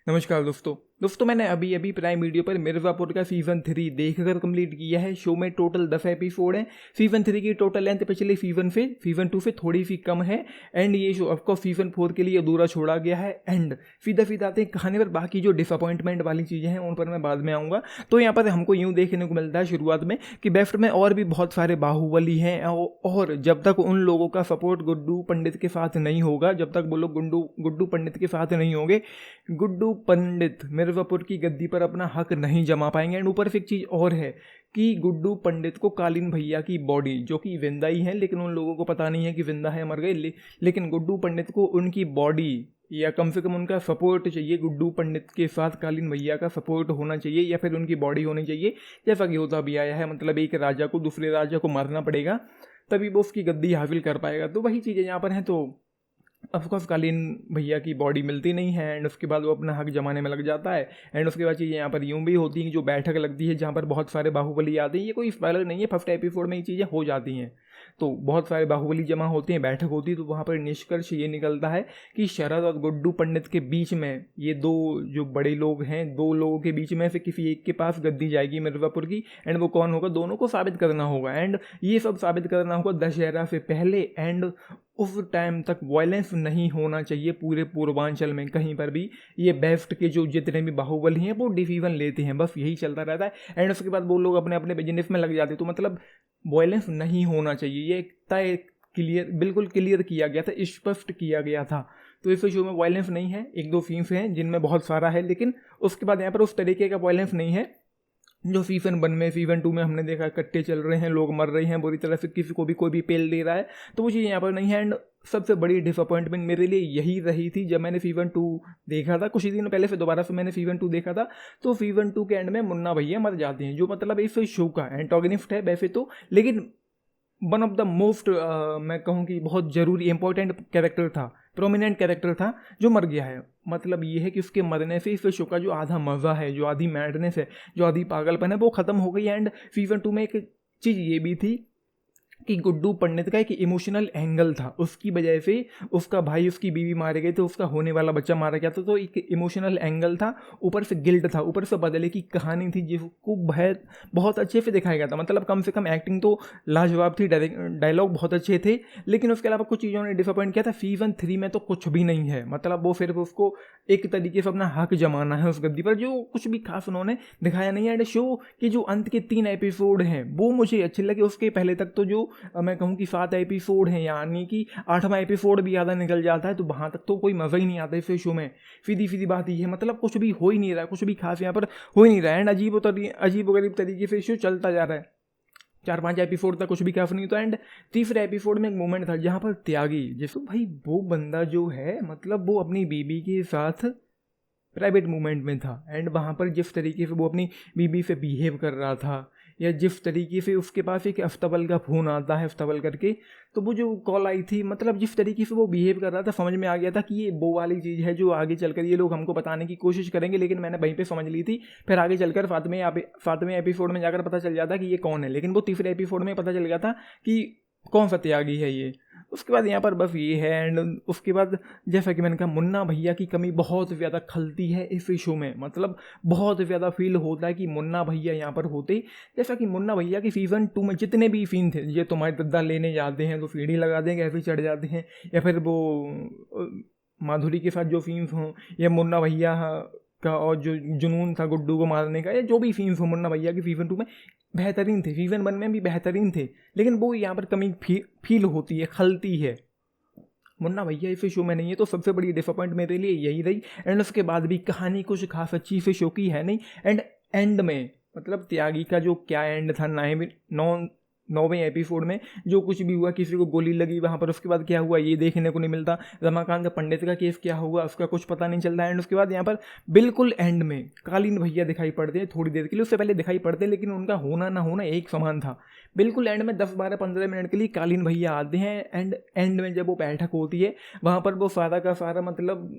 नमस्कार दोस्तों मैंने अभी अभी प्राइम वीडियो पर मिर्ज़ापुर का सीज़न 3 देखकर कंप्लीट किया है। शो में टोटल 10 एपिसोड हैं। सीज़न 3 की टोटल लेंथ पिछले सीज़न 2 से थोड़ी सी कम है एंड ये शो ऑफकोर्स सीज़न 4 के लिए अधूरा छोड़ा गया है। एंड सीधा आते हैं कहानी पर। बाकी जो डिसअपॉइंटमेंट वाली चीज़ें हैं उन पर मैं बाद में आऊँगा। तो यहाँ पर हमको यूँ देखने को मिलता है शुरुआत में कि बेस्ट में और भी बहुत सारे बाहुबली हैं और जब तक उन लोगों का सपोर्ट गुड्डू पंडित के साथ नहीं होगा, जब तक वो लोग गुड्डू पंडित के साथ नहीं होंगे, गुड्डू पंडित मिर्ज़ापुर की गद्दी पर अपना हक नहीं जमा पाएंगे। एंड ऊपर से एक चीज़ और है कि गुड्डू पंडित को कालीन भैया की बॉडी, जो कि जिंदा ही है लेकिन उन लोगों को पता नहीं है कि जिंदा है मर गए, लेकिन गुड्डू पंडित को उनकी बॉडी या कम से कम उनका सपोर्ट चाहिए। गुड्डू पंडित के साथ कालीन भैया का सपोर्ट होना चाहिए या फिर उनकी बॉडी होनी चाहिए, जैसा कि होता भी आया है। मतलब एक राजा को दूसरे राजा को मारना पड़ेगा तभी वो उसकी गद्दी हासिल कर पाएगा। तो वही चीज़ें यहाँ पर हैं। तो ऑफकोर्स कालीन भैया की बॉडी मिलती नहीं है एंड उसके बाद वो अपना हक जमाने में लग जाता है। एंड उसके बाद चीज़ें यहाँ पर यूँ भी होती हैं कि जो बैठक लगती है जहाँ पर बहुत सारे बाहुबली आते हैं। ये कोई स्पॉइलर नहीं है, फर्स्ट एपिसोड में ये चीज़ें हो जाती हैं। तो बहुत सारे बाहुबली जमा होते हैं, बैठक होती है, तो वहाँ पर निष्कर्ष ये निकलता है कि शरद और गुड्डू पंडित के बीच में, ये दो जो बड़े लोग हैं, दो लोगों के बीच में से किसी एक के पास गद्दी जाएगी मिर्ज़ापुर की। एंड वो कौन होगा, दोनों को साबित करना होगा। एंड ये सब साबित करना होगा दशहरा से पहले। एंड उस टाइम तक वायलेंस नहीं होना चाहिए पूरे पूर्वांचल में कहीं पर भी। ये बेस्ट के जो जितने भी बाहुबली हैं वो डिसीजन लेते हैं, बस यही चलता रहता है। एंड उसके बाद वो लोग अपने अपने बिजनेस में लग जाते हैं। तो मतलब वायलेंस नहीं होना चाहिए, ये तय बिल्कुल क्लियर किया गया था, स्पष्ट किया गया था। तो इस शो में वायलेंस नहीं है। एक दो सीन्स हैं जिनमें बहुत सारा है, लेकिन उसके बाद यहाँ पर उस तरीके का वायलेंस नहीं है जो सीज़न 1 में, सीज़न 2 में हमने देखा। कट्टे चल रहे हैं, लोग मर रहे हैं बुरी तरह से, किसी को भी कोई भी पेल दे रहा है, तो वो चीज़ यहाँ पर नहीं है। एंड सबसे बड़ी डिसअपॉइंटमेंट मेरे लिए यही रही थी जब मैंने सीज़न 2 देखा था। कुछ ही दिन पहले से दोबारा से मैंने सीज़न 2 देखा था। तो सीज़न 2 के एंड में मुन्ना भैया मर जाते हैं, जो मतलब इस शो का एंटागनिस्ट है वैसे तो, लेकिन वन ऑफ द मोस्ट मैं कहूँ कि बहुत ज़रूरी इंपॉर्टेंट कैरेक्टर था, प्रोमिनेंट कैरेक्टर था, जो मर गया है। मतलब ये है कि उसके मरने से इस शो का जो आधा मज़ा है, जो आधी मैडनेस है, जो आधी पागलपन है, वो ख़त्म हो गई। एंड सीज़न 2 में एक चीज़ ये भी थी कि गुड्डू पंडित का एक इमोशनल एंगल था, उसकी वजह से उसका भाई उसकी बीवी मारे गए थे, उसका होने वाला बच्चा मारा गया था। तो एक इमोशनल एंगल था, ऊपर से गिल्ट था, ऊपर से बदले की कहानी थी जिसको बहुत अच्छे से दिखाया गया था। मतलब कम से कम एक्टिंग तो लाजवाब थी, डायलॉग बहुत अच्छे थे, लेकिन उसके अलावा कुछ चीज़ों ने डिसअपॉइंट किया था। सीज़न 3 में तो कुछ भी नहीं है। मतलब वो सिर्फ उसको एक तरीके से अपना हक जमाना है उस गद्दी पर, जो कुछ भी खास उन्होंने दिखाया नहीं है। एंड शो के जो अंत के 3 एपिसोड हैं वो मुझे अच्छे लगे। उसके पहले तक तो जो मैं कहूँ कि 7 एपिसोड हैं, यानी कि 8वां एपिसोड भी ज़्यादा निकल जाता है, तो वहाँ तक तो कोई मज़ा ही नहीं आता इस शो में। सीधी बात ही है, मतलब कुछ भी हो ही नहीं रहा, कुछ भी खास यहाँ पर हो ही नहीं रहा है। एंड अजीब गरीब तरीके से शो चलता जा रहा है। 4-5 एपिसोड तक कुछ भी काफ नहीं। तो एंड तीसरे एपिसोड में एक मोमेंट था जहाँ पर त्यागी, जैसे भाई वो बंदा जो है, मतलब वो अपनी बीबी के साथ प्राइवेट मूवमेंट में था। एंड वहाँ पर जिस तरीके से वो अपनी बीबी से बिहेव कर रहा था, या जिस तरीके से उसके पास एक अफ्ताबल का फ़ोन आता है, अफ्ताबल करके, तो वो जो कॉल आई थी, मतलब जिस तरीके से वो बिहेव कर रहा था, समझ में आ गया था कि ये वो वाली चीज़ है जो आगे चलकर ये लोग हमको बताने की कोशिश करेंगे। लेकिन मैंने वहीं पे समझ ली थी। फिर आगे चलकर 7वें एपिसोड में जाकर पता चल जाता कि ये कौन है, लेकिन वो तीसरे एपिसोड में पता चल गया था कि कौन सा त्यागी है ये। उसके बाद यहाँ पर बस ये है। एंड उसके बाद जैसा कि मैंने कहा, मुन्ना भैया की कमी बहुत ज़्यादा खलती है इस शो में। मतलब बहुत ज़्यादा फील होता है कि मुन्ना भैया यहाँ पर होते। जैसा कि मुन्ना भैया की सीज़न 2 में जितने भी सीन थे, ये तुम्हारे दद्दा लेने जाते हैं तो सीढ़ी लगा देंगे, ऐसे चढ़ जाते हैं, या फिर वो माधुरी के साथ जो सीन्स हों, या मुन्ना भैया का और जो जुनून था गुड्डू को मारने का, या जो भी सीन्स हो मुन्ना भैया की सीज़न 2 में बेहतरीन थे, सीज़न 1 में भी बेहतरीन थे, लेकिन वो यहाँ पर कमी फील होती है, खलती है। मुन्ना भैया इस शो में नहीं है, तो सबसे बड़ी डिसअपॉइंट मेरे लिए यही रही। एंड उसके बाद भी कहानी कुछ खास अच्छी से शो की है नहीं। एंड एंड में मतलब त्यागी का जो क्या एंड था, 9वें एपिसोड में जो कुछ भी हुआ, किसी को गोली लगी वहाँ पर, उसके बाद क्या हुआ ये देखने को नहीं मिलता। रमाकांत पंडित का केस क्या हुआ उसका कुछ पता नहीं चलता। एंड उसके बाद यहाँ पर बिल्कुल एंड में कालीन भैया दिखाई पड़ते हैं थोड़ी देर के लिए, उससे पहले दिखाई पड़ते हैं, लेकिन उनका होना ना होना एक समान था। बिल्कुल एंड में 10-12-15 मिनट के लिए कालीन भैया आते हैं। एंड में जब वो बैठक होती है वहाँ पर वो सारा का सारा मतलब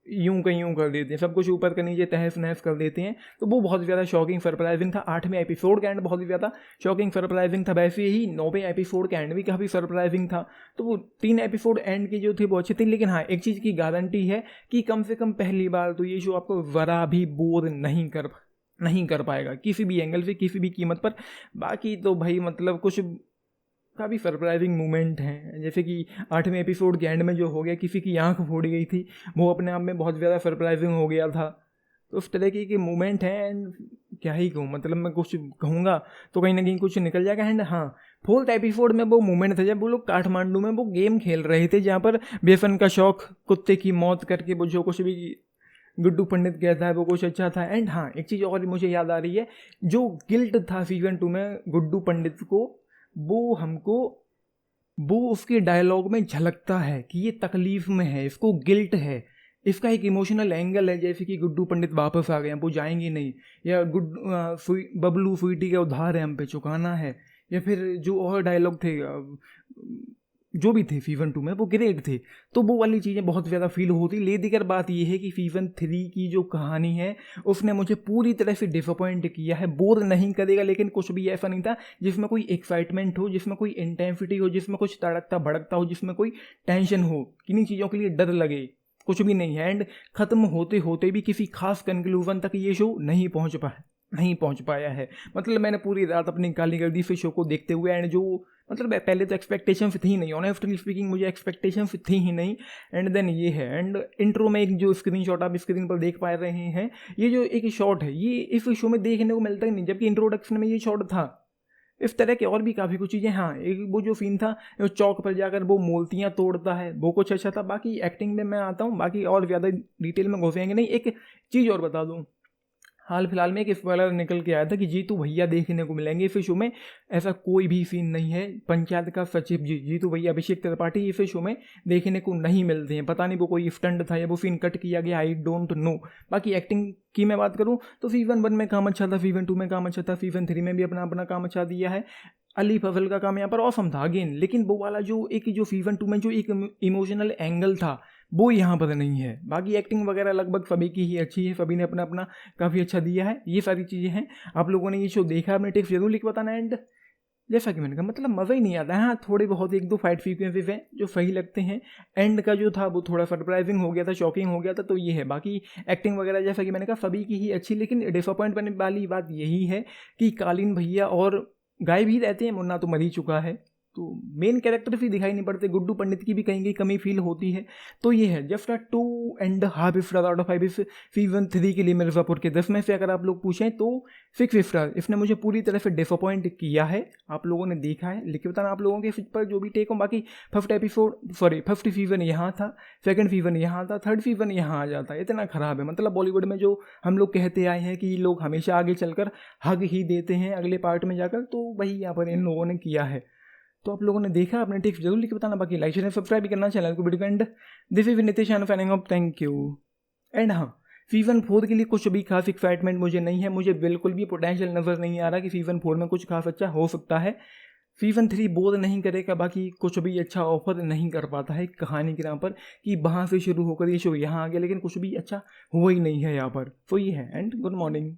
यूं का यूं कर देते हैं, सब कुछ ऊपर का नीचे तहस नहस कर देते हैं। तो वो बहुत ज़्यादा शॉकिंग सरप्राइजिंग था। 8वें एपिसोड का एंड बहुत ही ज़्यादा शॉकिंग सरप्राइजिंग था। वैसे ही 9वें एपिसोड का एंड भी काफ़ी सरप्राइजिंग था। तो वो 3 एपिसोड एंड की जो थे वो अच्छे थे, लेकिन हाँ एक चीज़ की गारंटी है कि कम से कम पहली बार तो ये शो आपको ज़रा भी बोर नहीं कर पाएगा किसी भी एंगल से, किसी भी कीमत पर। बाकी तो भाई मतलब कुछ काफ़ी सरप्राइजिंग मोमेंट हैं, जैसे कि 8वें एपिसोड के एंड में जो हो गया, किसी की आंख फोड़ी गई थी, वो अपने आप में बहुत ज़्यादा सरप्राइजिंग हो गया था। तो उस तरह के मोमेंट हैं एंड क्या ही कहूँ, मतलब मैं कुछ कहूँगा तो कहीं ना कहीं कुछ निकल जाएगा। एंड हाँ 4th एपिसोड में वो मोमेंट था जब वो लोग काठमांडू में वो गेम खेल रहे थे, जहाँ पर बेसन का शौक कुत्ते की मौत करके वो जो कुछ भी गुड्डू पंडित कहता है वो कुछ अच्छा था। एंड हाँ एक चीज़ और मुझे याद आ रही है, जो गिल्ट था सीजन 2 में गुड्डू पंडित को, वो उसके डायलॉग में झलकता है कि ये तकलीफ में है, इसको गिल्ट है, इसका एक इमोशनल एंगल है। जैसे कि गुड्डू पंडित वापस आ गए हैं, वो जाएंगे नहीं, या बबलू स्वीटी का उधार है हम पे चुकाना है, या फिर जो और डायलॉग थे जो भी थे सीजन 2 में वो ग्रेट थे। तो वो वाली चीज़ें बहुत ज़्यादा फील होती। ले दीगर बात ये है कि सीजन 3 की जो कहानी है उसने मुझे पूरी तरह से डिसअपॉइंट किया है। बोर नहीं करेगा, लेकिन कुछ भी ऐसा नहीं था जिसमें कोई एक्साइटमेंट हो, जिसमें कोई इंटेंसिटी हो, जिसमें कुछ तड़कता भड़कता हो, जिसमें कोई टेंशन हो, किन्हीं चीज़ों के लिए डर लगे, कुछ भी नहीं है। एंड ख़त्म होते होते भी किसी खास कंक्लूजन तक ये शो नहीं पहुंच पाया है। मतलब मैंने पूरी रात अपनी काली कर दी फिर शो को देखते हुए। एंड जो मतलब पहले तो एक्सपेक्टेशंस थी नहीं, ऑनेस्टली स्पीकिंग मुझे एक्सपेक्टेशंस थी ही नहीं। एंड देन ये है, एंड इंट्रो में एक जो स्क्रीनशॉट आप स्क्रीन पर देख पा रहे हैं, ये जो एक शॉट है ये इस शो में देखने को मिलता ही नहीं, जबकि इंट्रोडक्शन में ये शॉट था। इस तरह के और भी काफ़ी कुछ चीज़ें। हाँ एक वो जो सीन था जो चौक पर जाकर वो मूर्तियाँ तोड़ता है, वो कुछ अच्छा था। बाकी एक्टिंग में मैं आता हूँ, बाकी और ज़्यादा डिटेल में घुसेंगे नहीं। एक चीज़ और बता दूँ, हाल फिलहाल में एक स्पॉइलर निकल के आया था कि जीतू भैया देखने को मिलेंगे इस शो में। ऐसा कोई भी सीन नहीं है। पंचायत का सचिव जीतू भैया अभिषेक त्रिपाठी इस शो में देखने को नहीं मिलते हैं। पता नहीं वो कोई स्टंट था या वो सीन कट किया गया, आई डोंट नो। बाकी एक्टिंग की मैं बात करूं तो सीजन 1 में काम अच्छा था, सीजन 2 में काम अच्छा था, सीजन 3 में भी अपना काम अच्छा दिया है। अली फजल का काम यहाँ पर ऑसम था अगेन, लेकिन वो वाला जो सीजन 2 में जो एक इमोशनल एंगल था वो यहाँ पर नहीं है। बाकी एक्टिंग वगैरह लगभग सभी की ही अच्छी है, सभी ने अपना काफ़ी अच्छा दिया है। ये सारी चीज़ें हैं। आप लोगों ने ये शो देखा, अपने टिप्स जरूर लिख बताना। एंड जैसा कि मैंने कहा मतलब मज़ा ही नहीं आता है। हाँ थोड़े बहुत 1-2 फाइट सीक्वेंसेस हैं जो सही लगते हैं। एंड का जो था वो थोड़ा सरप्राइजिंग हो गया था, शॉकिंग हो गया था। तो ये है, बाकी एक्टिंग वगैरह जैसा कि मैंने कहा सभी की ही अच्छी। लेकिन डिसअपॉइंट करने वाली बात यही है कि कालीन भैया और गायब ही रहते हैं, मुन्ना तो मर ही चुका है, तो मेन कैरेक्टर भी दिखाई नहीं पड़ते। गुड्डू पंडित की भी कहीं कमी फील होती है। तो ये है जस्ट 2.5 स्टार आउट ऑफ 5 इस सीजन 3 के लिए मिर्ज़ापुर के 10 में से अगर आप लोग पूछें तो 6 स्टार। इसने मुझे पूरी तरह से डिसअपॉइंट किया है। आप लोगों ने देखा है, लिख के बताना आप लोगों के इस पर जो भी टेक हो। बाकी फर्स्ट सीजन यहाँ था, सेकंड सीजन यहाँ था, थर्ड सीजन यहाँ आ जाता है। इतना ख़राब है। मतलब बॉलीवुड में जो हम लोग कहते आए हैं कि लोग हमेशा आगे चलकर हग ही देते हैं अगले पार्ट में जाकर, तो वही यहाँ पर इन लोगों ने किया है। तो आप लोगों ने देखा, अपने टिप्स जरूर लिख के बताना। बाकी लाइक शेयर सब्सक्राइब भी करना चैनल को video. And this is Nitish signing off, thank you. And हाँ सीजन 4 के लिए कुछ भी खास एक्साइटमेंट मुझे नहीं है। मुझे बिल्कुल भी पोटेंशियल नज़र नहीं आ रहा कि सीजन 4 में कुछ खास अच्छा हो सकता है। सीजन 3 बोर नहीं करेगा, बाकी कुछ भी अच्छा ऑफर नहीं कर पाता है कहानी के नाम पर कि वहाँ से शुरू होकर ये शो यहाँ आ गया, लेकिन कुछ भी अच्छा हुआ ही नहीं है यहाँ पर। तो ये है। And good morning.